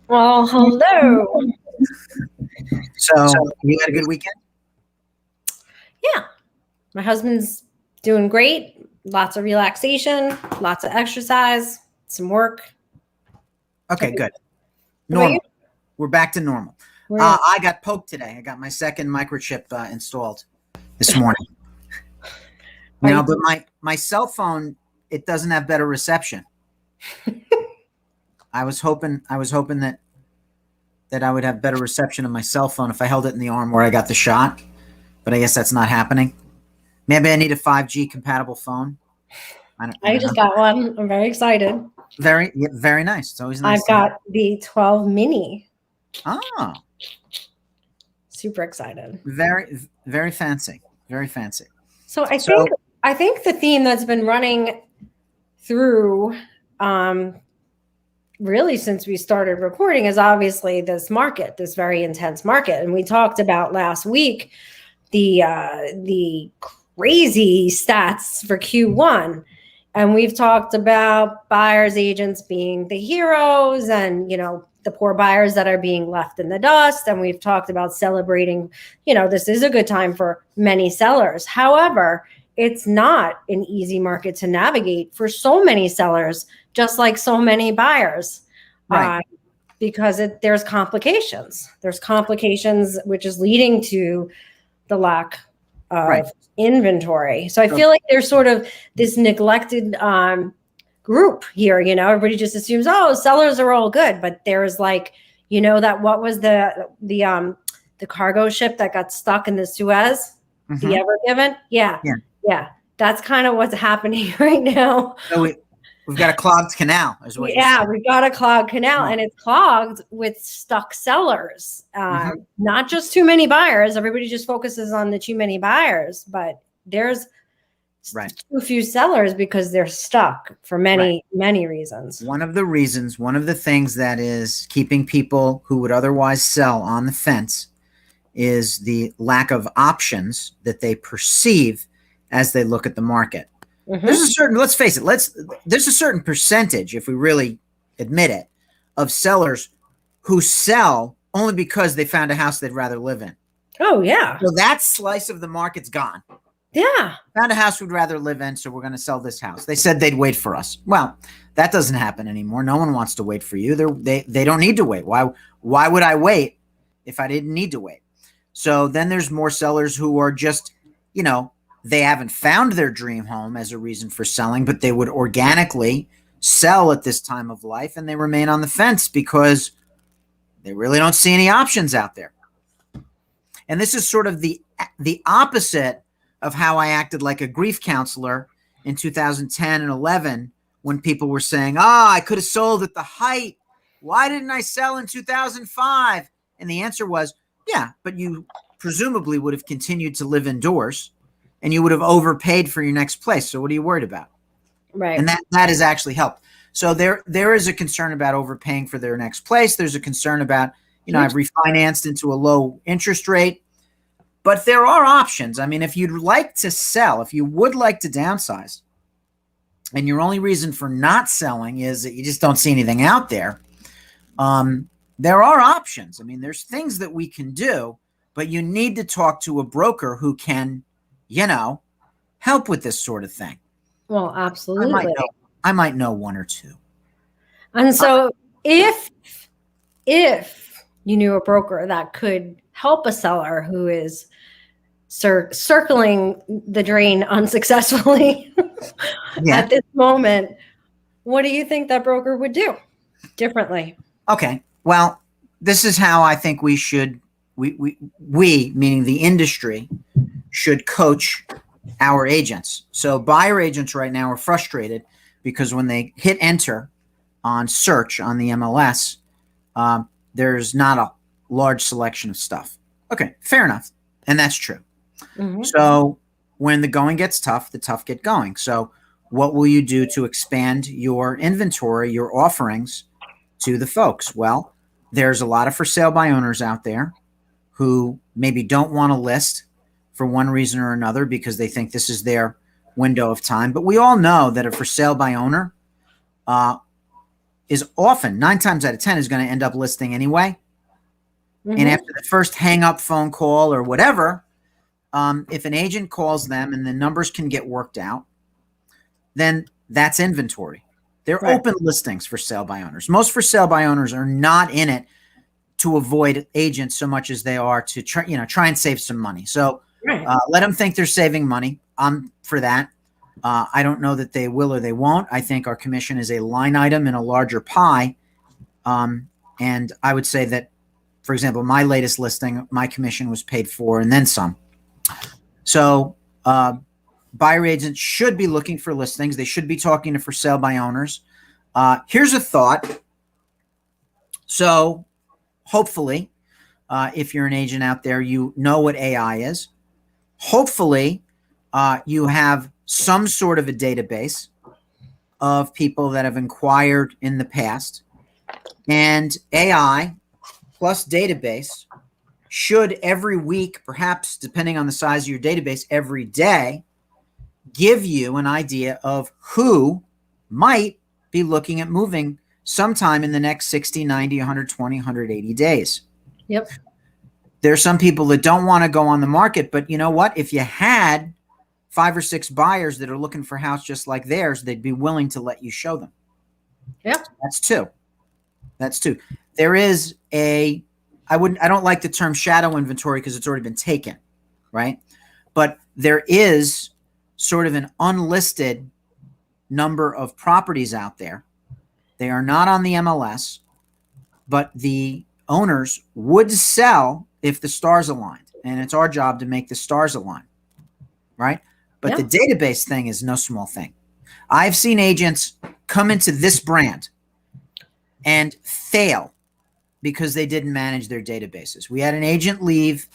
Well, hello. So you had a good weekend? Yeah, my husband's doing great. Lots of relaxation, lots of exercise, some work. Okay, good. What about you? Normal. We're back to normal. I got poked today. I got my second microchip installed this morning. But my cell phone, it doesn't have better reception. I was hoping that I would have better reception of my cell phone if I held it in the arm where I got the shot, but I guess that's not happening. Maybe I need a 5G compatible phone. I just got one. I'm very excited. Very nice. It's always nice. I've got the 12 mini. Oh, super excited. Very, very fancy. Very fancy. So I think the theme that's been running through really since we started recording is obviously this market, this very intense market. And we talked about last week the crazy stats for Q1. And we've talked about buyers agents being the heroes and, the poor buyers that are being left in the dust. And we've talked about celebrating, this is a good time for many sellers. However, it's not an easy market to navigate for so many sellers, just like so many buyers, right? Because there's complications. There's complications, which is leading to the lack of inventory. So I feel like there's sort of this neglected group here. Everybody just assumes, oh, sellers are all good, but there's like, that what was the cargo ship that got stuck in the Suez, the Ever Given? Yeah. That's kind of what's happening right now. So we've got a clogged canal, is what you're saying. We've got a clogged canal, and it's clogged with stuck sellers. Not just too many buyers. Everybody just focuses on the too many buyers, but there's too few sellers because they're stuck for many reasons. One of the things that is keeping people who would otherwise sell on the fence is the lack of options that they perceive as they look at the market. There's a certain, let's face it, there's a certain percentage, if we really admit it, of sellers who sell only because they found a house they'd rather live in. Oh, yeah. So that slice of the market's gone. Yeah. Found a house we'd rather live in, so we're going to sell this house. They said they'd wait for us. Well, that doesn't happen anymore. No one wants to wait for you. They don't need to wait. Why would I wait if I didn't need to wait? So then there's more sellers who are just, they haven't found their dream home as a reason for selling, but they would organically sell at this time of life, and they remain on the fence because they really don't see any options out there. And this is sort of the opposite of how I acted like a grief counselor in 2010 and 11 when people were saying, I could have sold at the height. Why didn't I sell in 2005? And the answer was, yeah, but you presumably would have continued to live indoors and you would have overpaid for your next place. So what are you worried about? Right. And that has actually helped. So there is a concern about overpaying for their next place. There's a concern about, I've refinanced into a low interest rate. But there are options. I mean, if you'd like to sell, if you would like to downsize, and your only reason for not selling is that you just don't see anything out there, there are options. I mean, there's things that we can do, but you need to talk to a broker who can, help with this sort of thing. Well, absolutely. I might know one or two. And so if you knew a broker that could help a seller who is circling the drain unsuccessfully at this moment, what do you think that broker would do differently? Okay. Well, this is how I think we should, we meaning the industry, should coach our agents. So buyer agents right now are frustrated because when they hit enter on search on the MLS, there's not a large selection of stuff. Okay, fair enough. And that's true. So when the going gets tough, the tough get going. So what will you do to expand your inventory, your offerings to the folks? Well, there's a lot of for sale by owners out there who maybe don't want to list for one reason or another because they think this is their window of time. But we all know that a for sale by owner, is often 9 times out of 10 is going to end up listing anyway. Mm-hmm. And after the first hang up phone call or whatever, if an agent calls them and the numbers can get worked out, then that's inventory. They're open listings for sale by owners. Most for sale by owners are not in it to avoid agents so much as they are to try and save some money. So let them think they're saving money. I'm for that. I don't know that they will or they won't. I think our commission is a line item in a larger pie. And I would say that, for example, my latest listing, my commission was paid for and then some. So buyer agents should be looking for listings. They should be talking to for sale by owners. Here's a thought. So hopefully, if you're an agent out there, you know what AI is. Hopefully, you have some sort of a database of people that have inquired in the past. And AI plus database should every week, perhaps depending on the size of your database, every day, give you an idea of who might be looking at moving sometime in the next 60, 90, 120, 180 days. Yep. There's some people that don't want to go on the market, but you know what? If you had 5 or 6 buyers that are looking for a house just like theirs, they'd be willing to let you show them. Yep. That's 2. That's 2. There is I don't like the term shadow inventory because it's already been taken, right? But there is sort of an unlisted number of properties out there. They are not on the MLS, but the owners would sell if the stars aligned. And it's our job to make the stars align, right? But the database thing is no small thing. I've seen agents come into this brand and fail because they didn't manage their databases. We had an agent leave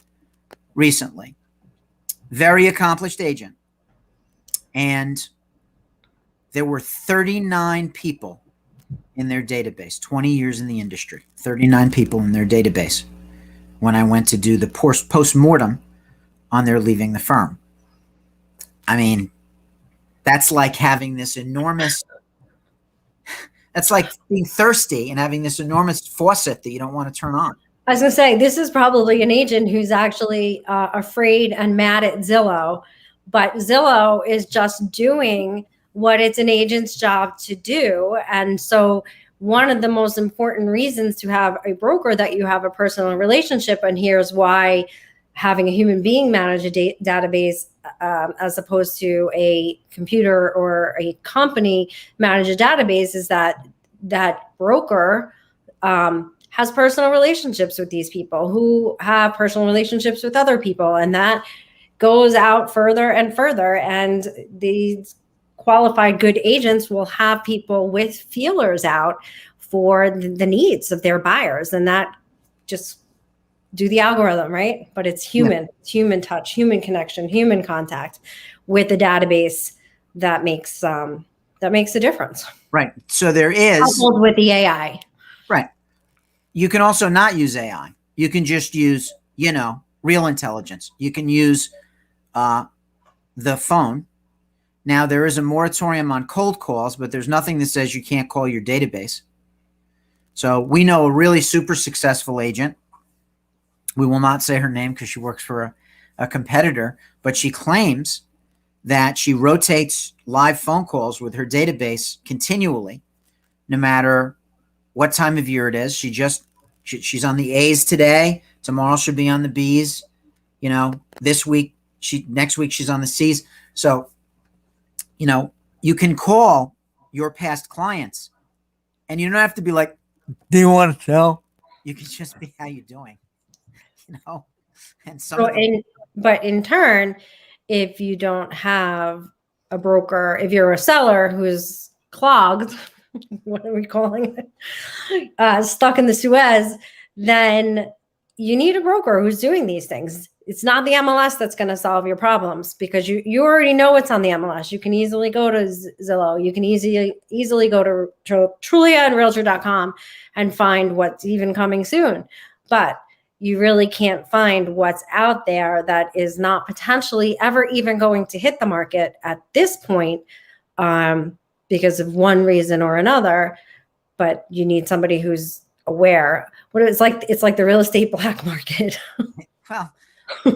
recently, very accomplished agent, and there were 39 people in their database, 20 years in the industry, 39 people in their database when I went to do the post-mortem on their leaving the firm. I mean, that's like having this enormous, that's like being thirsty and having this enormous faucet that you don't want to turn on. I was going to say, this is probably an agent who's actually afraid and mad at Zillow, but Zillow is just doing what it's an agent's job to do. And so one of the most important reasons to have a broker that you have a personal relationship, and here's why having a human being manage a database as opposed to a computer or a company manage a database, is that that broker has personal relationships with these people who have personal relationships with other people. And that goes out further and further. And these qualified good agents will have people with feelers out for the needs of their buyers. And that just do the algorithm, right? But it's human, it's human touch, human connection, human contact with the database that makes a difference. Right. So there is coupled with the AI. Right. You can also not use AI. You can just use, real intelligence. You can use the phone. Now, there is a moratorium on cold calls, but there's nothing that says you can't call your database. So we know a really super successful agent. We will not say her name because she works for a competitor, but she claims that she rotates live phone calls with her database continually, no matter what time of year it is. She's on the A's today. Tomorrow she'll be on the B's. This week, next week she's on the C's. So, you can call your past clients and you don't have to be like, do you want to sell? You can just be, how you doing? And but in turn, if you don't have a broker, if you're a seller who's clogged, what are we calling it? Stuck in the Suez, then you need a broker who's doing these things. It's not the MLS that's going to solve your problems because you already know what's on the MLS. You can easily go to Zillow. You can easily go to Trulia and Realtor.com and find what's even coming soon. But you really can't find what's out there that is not potentially ever even going to hit the market at this point because of one reason or another. but you need somebody who's aware. It's like the real estate black market. Well,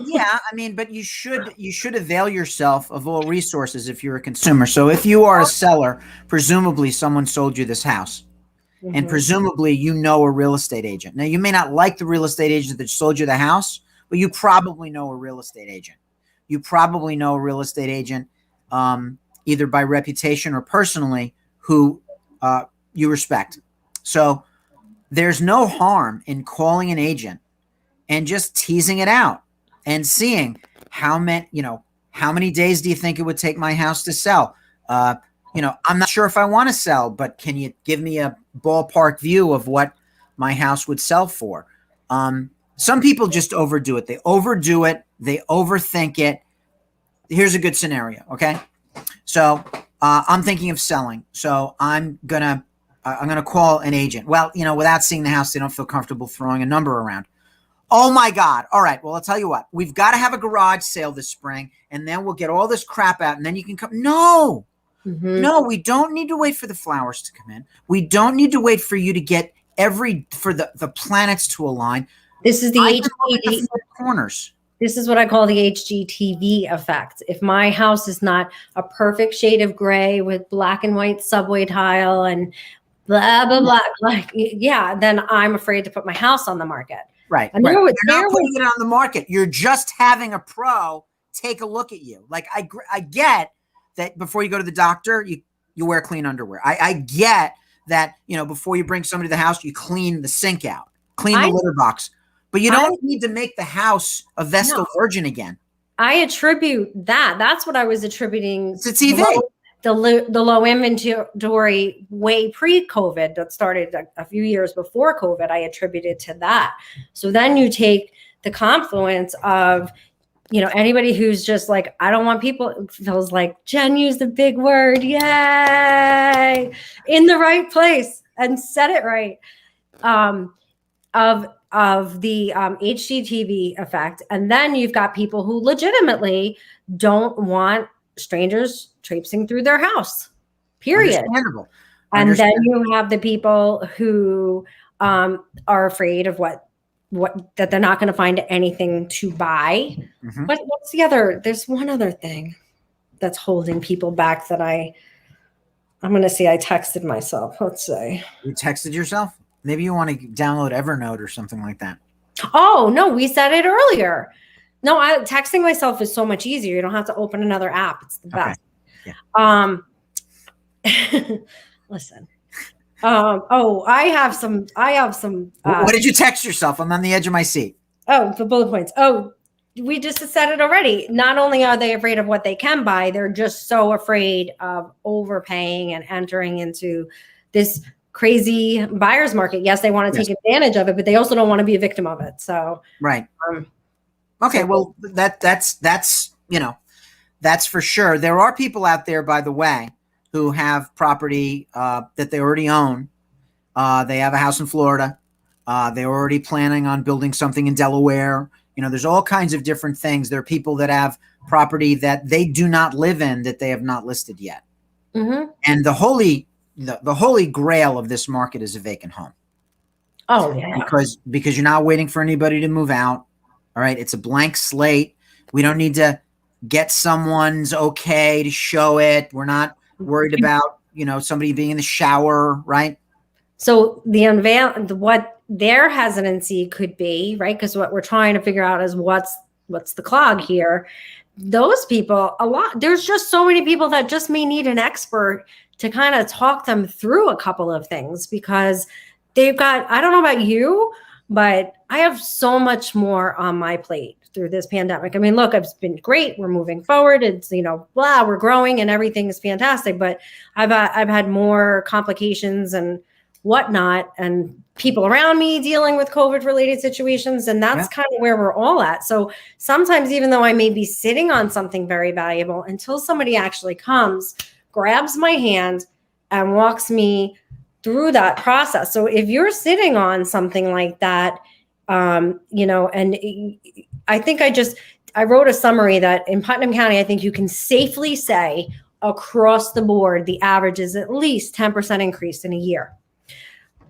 yeah, I mean, but you should avail yourself of all resources if you're a consumer. So if you are a seller, presumably someone sold you this house. And presumably you know a real estate agent. Now, you may not like the real estate agent that sold you the house, but you probably know a real estate agent. You probably know a real estate agent, either by reputation or personally, who you respect. So there's no harm in calling an agent and just teasing it out and seeing how many days do you think it would take my house to sell? I'm not sure if I want to sell, but can you give me a ballpark view of what my house would sell for? Some people just overdo it. They overdo it. They overthink it. Here's a good scenario. Okay. So, I'm thinking of selling. So I'm going to call an agent. Well, without seeing the house, they don't feel comfortable throwing a number around. Oh my God. All right. Well, I'll tell you what, we've got to have a garage sale this spring, and then we'll get all this crap out, and then you can come. No, no, we don't need to wait for the flowers to come in. We don't need to wait for you to get for the planets to align. This is the HGTV corners. This is what I call the HGTV effect. If my house is not a perfect shade of gray with black and white subway tile and blah, blah, blah, then I'm afraid to put my house on the market. Right. And right. You're not putting it on the market. You're just having a pro take a look at you. Like, I get that before you go to the doctor, you wear clean underwear. I get that, before you bring somebody to the house, you clean the sink out, clean the litter box. But you don't need to make the house a Vestal Virgin again. I attribute that. That's what I was attributing to TV. The low inventory way pre-COVID that started a few years before COVID, I attributed to that. So then you take the confluence of, anybody who's just like, I don't want people, feels like Jenn used the big word, yay, in the right place and said it right, of the HGTV effect. And then you've got people who legitimately don't want strangers traipsing through their house, period. Understandable. And then you have the people who are afraid of that they're not going to find anything to buy. But what's there's one other thing that's holding people back that I'm going to see. I texted myself. Let's say. You texted yourself? Maybe you want to download Evernote or something like that. Oh, no, we said it earlier. No, texting myself is so much easier. You don't have to open another app. It's the best. Okay. Yeah. Listen. I have some. What did you text yourself? I'm on the edge of my seat. Oh, the bullet points. Oh, we just said it already. Not only are they afraid of what they can buy, they're just so afraid of overpaying and entering into this crazy buyer's market. Yes, they want to take advantage of it, but they also don't want to be a victim of it. So right. Okay. Well, that's for sure. There are people out there, by the way, who have property that they already own. They have a house in Florida. They're already planning on building something in Delaware. There's all kinds of different things. There are people that have property that they do not live in that they have not listed yet. And the holy grail of this market is a vacant home. Oh, yeah. Because you're not waiting for anybody to move out. All right. It's a blank slate. We don't need to get someone's okay to show it. We're not worried about, somebody being in the shower. Right. So what their hesitancy could be, right? Because what we're trying to figure out is what's the clog here. Those people, there's just so many people that just may need an expert to kind of talk them through a couple of things, because they've got, I don't know about you, but I have so much more on my plate through this pandemic. I mean, look, it's been great. We're moving forward. It's, we're growing and everything is fantastic, but I've had more complications and whatnot, and people around me dealing with COVID related situations. And that's kind of where we're all at. So sometimes, even though I may be sitting on something very valuable, until somebody actually comes, grabs my hand and walks me through that process. So if you're sitting on something like that, and I think I wrote a summary that in Putnam County, I think you can safely say across the board, the average is at least 10% increase in a year.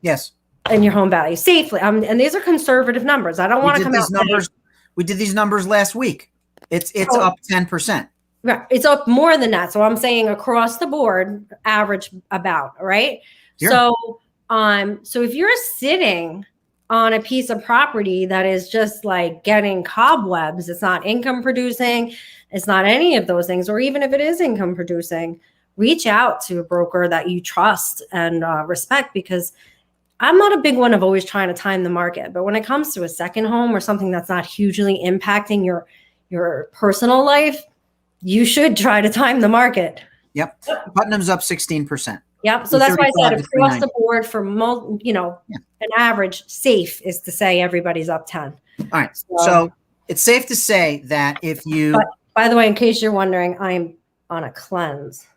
Yes. in your home value safely. And these are conservative numbers. I don't want to come out numbers. We did these numbers last week. It's up 10%. Right. It's up more than that. So I'm saying across the board, average about, right? Sure. So if you're sitting on a piece of property that is just like getting cobwebs, it's not income producing, it's not any of those things, or even if it is income producing, reach out to a broker that you trust and respect, because I'm not a big one of always trying to time the market. But when it comes to a second home or something that's not hugely impacting your personal life, you should try to time the market. Yep. Putnam's up 16%. Yep. So that's why I said across the board for an average safe is to say everybody's up 10. All right. So it's safe to say that if you. But by the way, in case you're wondering, I'm on a cleanse.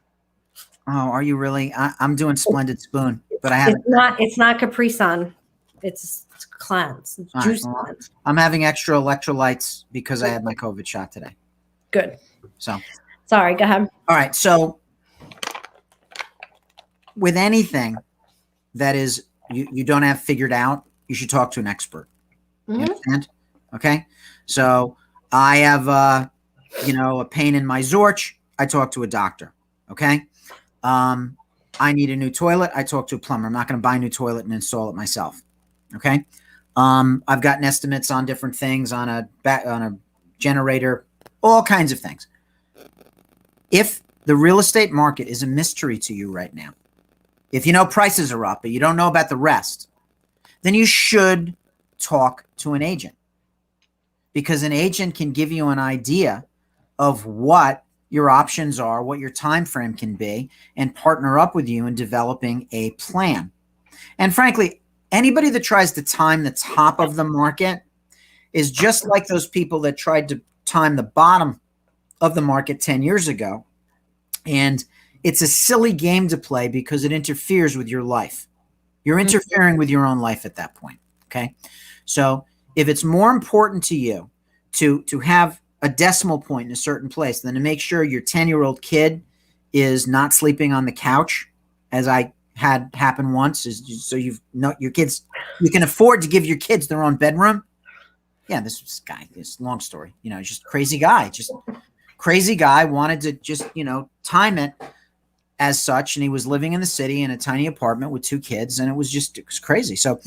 Oh, are you really? I'm doing Splendid Spoon, but I haven't. It's not Capri Sun. It's cleanse. It's juice cleanse. I'm having extra electrolytes because I had my COVID shot today. Good. So. Sorry. Go ahead. All right. So. With anything that is you don't have figured out, you should talk to an expert. You understand? Okay. So I have a pain in my Zorch. I talk to a doctor. Okay. I need a new toilet. I talk to a plumber. I'm not going to buy a new toilet and install it myself. Okay. I've gotten estimates on different things, on a generator, all kinds of things. If the real estate market is a mystery to you right now, if you know prices are up, but you don't know about the rest, then you should talk to an agent, because an agent can give you an idea of what your options are, what your time frame can be, and partner up with you in developing a plan. And frankly, anybody that tries to time the top of the market is just like those people that tried to time the bottom of the market 10 years ago. And it's a silly game to play because it interferes with your life. You're interfering with your own life at that point. Okay. So if it's more important to you to have a decimal point in a certain place than to make sure your 10-year-old kid is not sleeping on the couch, as I had happen once, so your kids, you can afford to give your kids their own bedroom. Yeah. This long story, just crazy guy, wanted to just, time it as such, and he was living in the city in a tiny apartment with 2 kids, and it was crazy. So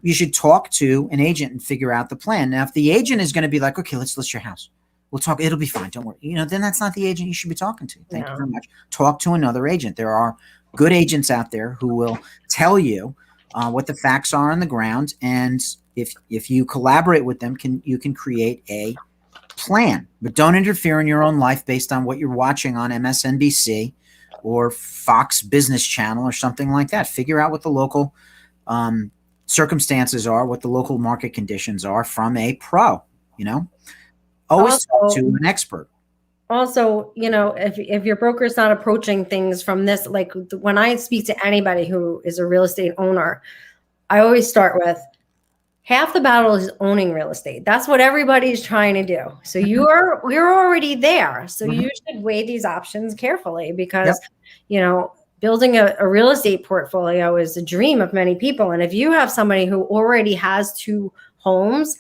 you should talk to an agent and figure out the plan. Now, if the agent is going to be like, okay, let's list your house, we'll talk, it'll be fine, don't worry, then that's not the agent you should be talking to. Thank you very much. Talk to another agent. There are good agents out there who will tell you what the facts are on the ground, and if you collaborate with them, you can create a plan. But don't interfere in your own life based on what you're watching on MSNBC or Fox Business Channel or something like that. Figure out what the local circumstances are, what the local market conditions are from a pro. Always talk to an expert. Also, if your broker is not approaching things from this, like when I speak to anybody who is a real estate owner, I always start with, half the battle is owning real estate. That's what everybody's trying to do. So we're already there. So you should weigh these options carefully, because, building a real estate portfolio is a dream of many people. And if you have somebody who already has 2 homes,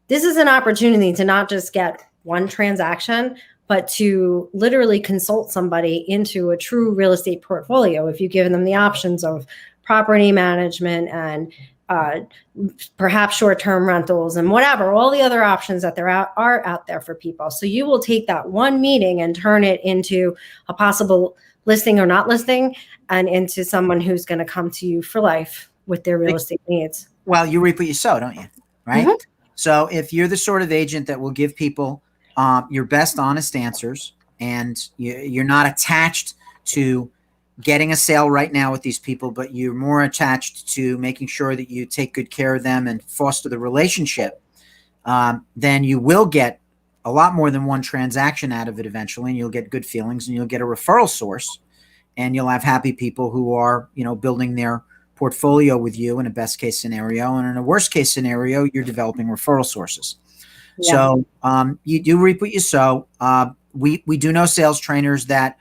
this is an opportunity to not just get one transaction, but to literally consult somebody into a true real estate portfolio. If you've given them the options of property management and perhaps short-term rentals and whatever, all the other options that are out there for people. So you will take that one meeting and turn it into a possible listing or not listing, and into someone who's going to come to you for life with their real estate needs. Well, you reap what you sow, don't you? Right? So if you're the sort of agent that will give people your best honest answers, and you're not attached to getting a sale right now with these people, but you're more attached to making sure that you take good care of them and foster the relationship, then you will get a lot more than one transaction out of it eventually, and you'll get good feelings, and you'll get a referral source, and you'll have happy people who are, building their portfolio with you in a best case scenario. And in a worst case scenario, you're developing referral sources. Yeah. So you do reap what you sow. We do know sales trainers that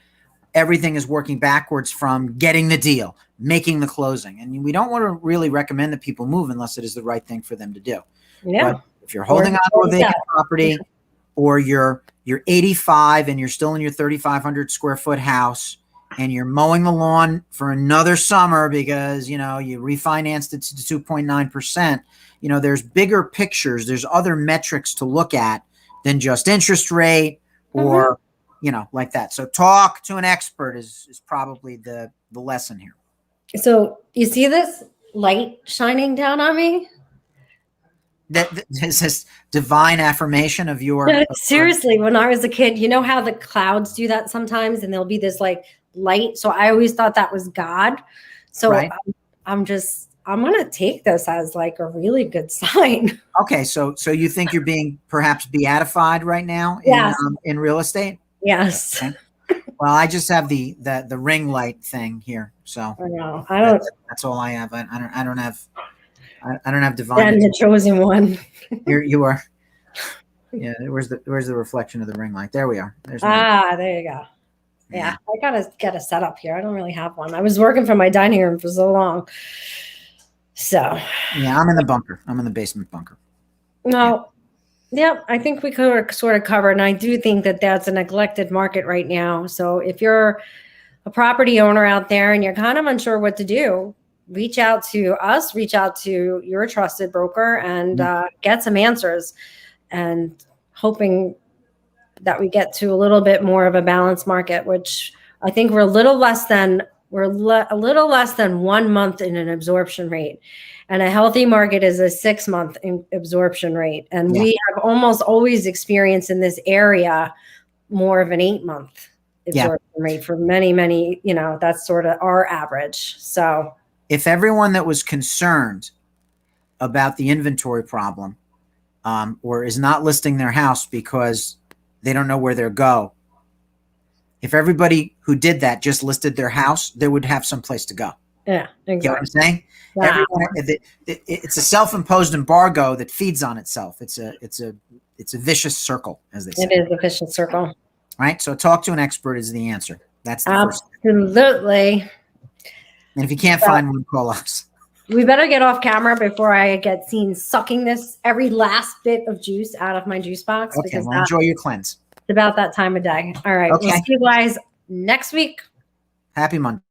everything is working backwards from getting the deal, making the closing. And we don't want to really recommend that people move unless it is the right thing for them to do. Yeah. But if you're holding on to a vacant property, or you're 85 and you're still in your 3,500 square foot house and you're mowing the lawn for another summer because, you refinanced it to 2.9%, there's bigger pictures. There's other metrics to look at than just interest rate or, like that. So talk to an expert is probably the lesson here. So you see this light shining down on me? That is this divine affirmation of your. Seriously, when I was a kid, you know how the clouds do that sometimes, and there'll be this like light. So I always thought that was God. So right. I'm going to take this as like a really good sign. Okay. So you think you're being perhaps beatified right now in real estate? Yes. Okay. Well, I just have the ring light thing here. So I know. I don't. That's all I have. I don't have divine. And the chosen one. You are. Yeah. Where's the reflection of the ring light? There we are. There's there you go. Yeah. I gotta get a setup here. I don't really have one. I was working from my dining room for so long. So. Yeah, I'm in the bunker. I'm in the basement bunker. No. Yeah, I think we could sort of cover, and I do think that that's a neglected market right now. So if you're a property owner out there and you're kind of unsure what to do, reach out to us, reach out to your trusted broker, and get some answers. And hoping that we get to a little bit more of a balanced market, which I think we're a little less than 1 month in an absorption rate. And a healthy market is a 6-month absorption rate. And we have almost always experienced in this area more of an 8-month absorption rate for many, many, that's sort of our average. So if everyone that was concerned about the inventory problem or is not listing their house because they don't know where they'll go, if everybody who did that just listed their house, they would have some place to go. Yeah, exactly. You know what I'm saying? Wow. It's a self-imposed embargo that feeds on itself. It's a vicious circle, as they say. It is a vicious circle. Right? So talk to an expert is the answer. That's the first thing. Absolutely. And if you can't find one, call us. We better get off camera before I get seen sucking every last bit of juice out of my juice box. Okay, well, enjoy your cleanse. It's about that time of day. All right. Okay. We'll see you guys next week. Happy Monday.